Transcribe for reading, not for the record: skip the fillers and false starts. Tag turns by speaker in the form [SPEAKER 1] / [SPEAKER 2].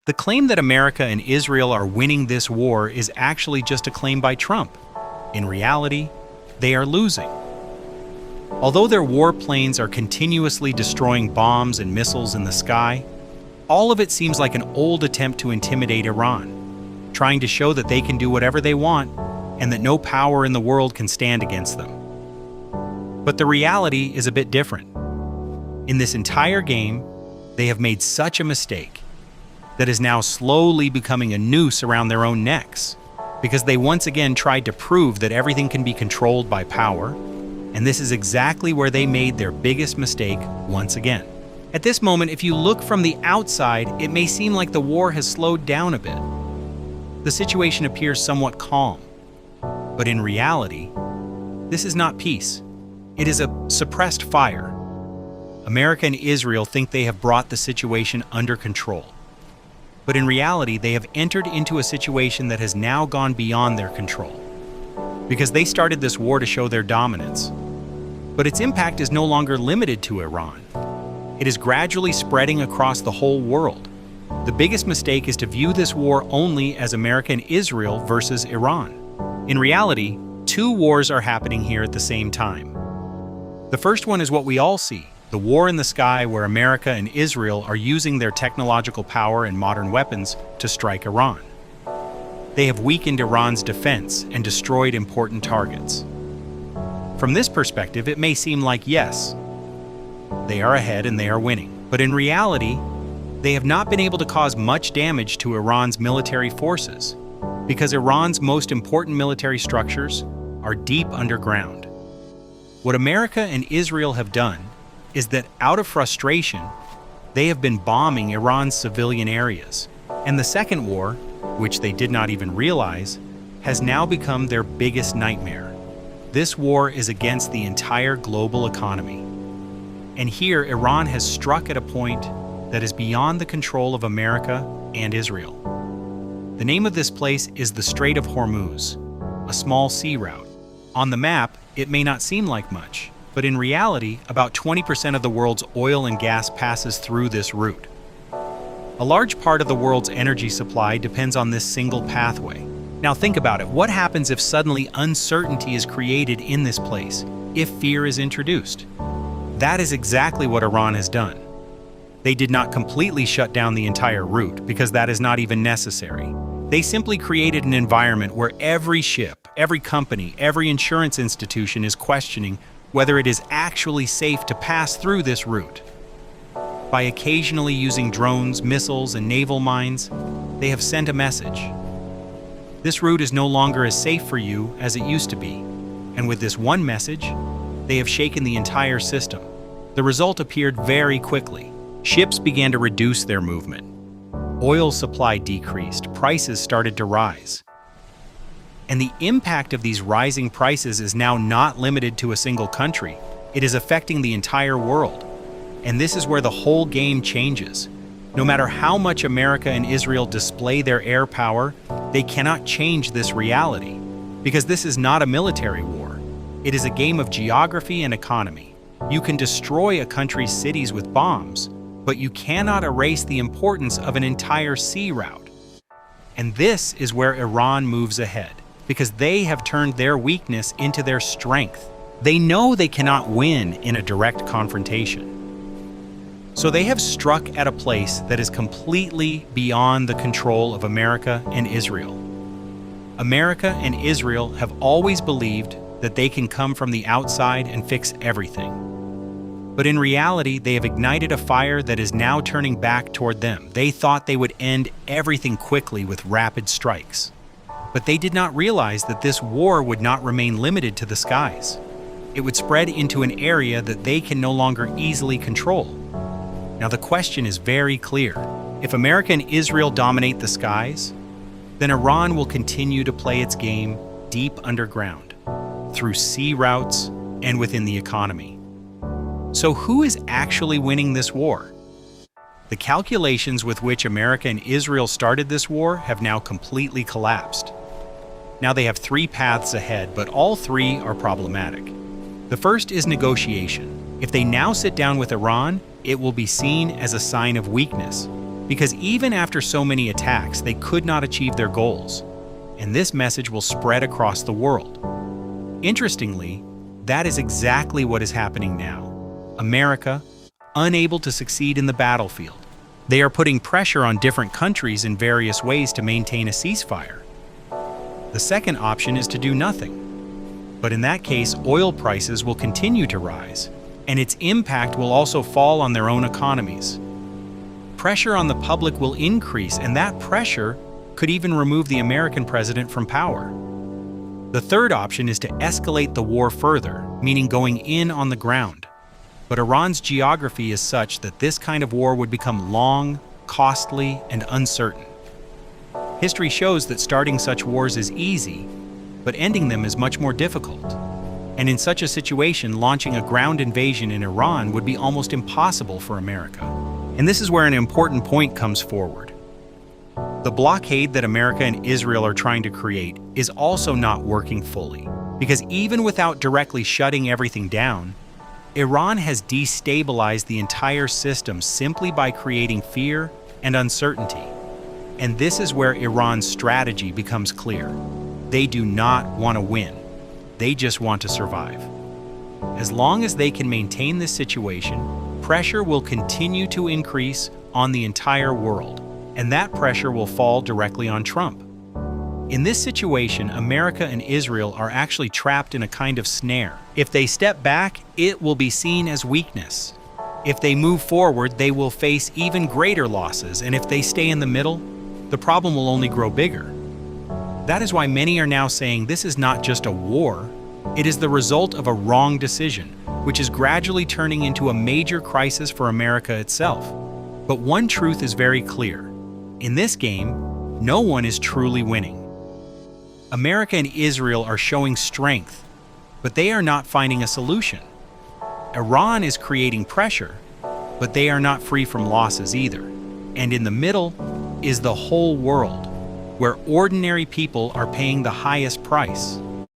[SPEAKER 1] The claim that America and Israel are winning this war is actually just a claim by Trump. In reality, they are losing. Although their warplanes are continuously destroying bombs and missiles in the sky, all of it seems like an old attempt to intimidate Iran, trying to show that they can do whatever they want and that no power in the world can stand against them. But the reality is a bit different. In this entire game, they have made such a mistake that is now slowly becoming a noose around their own necks, because they once again tried to prove that everything can be controlled by power, and this is exactly where they made their biggest mistake once again. At this moment, if you look from the outside, it may seem like the war has slowed down a bit. The situation appears somewhat calm, but in reality, this is not peace. It is a suppressed fire. America and Israel think they have brought the situation under control. But in reality, they have entered into a situation that has now gone beyond their control, because they started this war to show their dominance. But its impact is no longer limited to Iran. It is gradually spreading across the whole world. The biggest mistake is to view this war only as America and Israel versus Iran. In reality, two wars are happening here at the same time. The first one is what we all see, the war in the sky, where America and Israel are using their technological power and modern weapons to strike Iran. They have weakened Iran's defense and destroyed important targets. From this perspective, it may seem like, yes, they are ahead and they are winning. But in reality, they have not been able to cause much damage to Iran's military forces, because Iran's most important military structures are deep underground. What America and Israel have done is that, out of frustration, they have been bombing Iran's civilian areas. And the second war, which they did not even realize, has now become their biggest nightmare. This war is against the entire global economy. And here, Iran has struck at a point that is beyond the control of America and Israel. The name of this place is the Strait of Hormuz, a small sea route. On the map, it may not seem like much, but in reality, about 20% of the world's oil and gas passes through this route. A large part of the world's energy supply depends on this single pathway. Now think about it. What happens if suddenly uncertainty is created in this place, if fear is introduced? That is exactly what Iran has done. They did not completely shut down the entire route, because that is not even necessary. They simply created an environment where every ship, every company, every insurance institution is questioning whether it is actually safe to pass through this route. By occasionally using drones, missiles, and naval mines, they have sent a message. This route is no longer as safe for you as it used to be, and with this one message, they have shaken the entire system. The result appeared very quickly. Ships began to reduce their movement. Oil supply decreased, prices started to rise. And the impact of these rising prices is now not limited to a single country. It is affecting the entire world. And this is where the whole game changes. No matter how much America and Israel display their air power, they cannot change this reality, because this is not a military war. It is a game of geography and economy. You can destroy a country's cities with bombs, but you cannot erase the importance of an entire sea route. And this is where Iran moves ahead, because they have turned their weakness into their strength. They know they cannot win in a direct confrontation. So they have struck at a place that is completely beyond the control of America and Israel. America and Israel have always believed that they can come from the outside and fix everything. But in reality, they have ignited a fire that is now turning back toward them. They thought they would end everything quickly with rapid strikes. But they did not realize that this war would not remain limited to the skies. It would spread into an area that they can no longer easily control. Now the question is very clear. If America and Israel dominate the skies, then Iran will continue to play its game deep underground, through sea routes and within the economy. So who is actually winning this war? The calculations with which America and Israel started this war have now completely collapsed. Now they have three paths ahead, but all three are problematic. The first is negotiation. If they now sit down with Iran, it will be seen as a sign of weakness. because even after so many attacks, they could not achieve their goals, and this message will spread across the world. Interestingly, that is exactly what is happening now. America, unable to succeed in the battlefield. They are putting pressure on different countries in various ways to maintain a ceasefire. The second option is to do nothing. But in that case, oil prices will continue to rise, and its impact will also fall on their own economies. Pressure on the public will increase, and that pressure could even remove the American president from power. The third option is to escalate the war further, meaning going in on the ground. But Iran's geography is such that this kind of war would become long, costly, and uncertain. History shows that starting such wars is easy, but ending them is much more difficult. And in such a situation, launching a ground invasion in Iran would be almost impossible for America. And this is where an important point comes forward. The blockade that America and Israel are trying to create is also not working fully, because even without directly shutting everything down, Iran has destabilized the entire system simply by creating fear and uncertainty. And this is where Iran's strategy becomes clear. They do not want to win. They just want to survive. As long as they can maintain this situation, pressure will continue to increase on the entire world, and that pressure will fall directly on Trump. In this situation, America and Israel are actually trapped in a kind of snare. If they step back, it will be seen as weakness. If they move forward, they will face even greater losses, and if they stay in the middle, the problem will only grow bigger. That is why many are now saying this is not just a war, it is the result of a wrong decision, which is gradually turning into a major crisis for America itself. But one truth is very clear. In this game, no one is truly winning. America and Israel are showing strength, but they are not finding a solution. Iran is creating pressure, but they are not free from losses either. And in the middle is the whole world, where ordinary people are paying the highest price.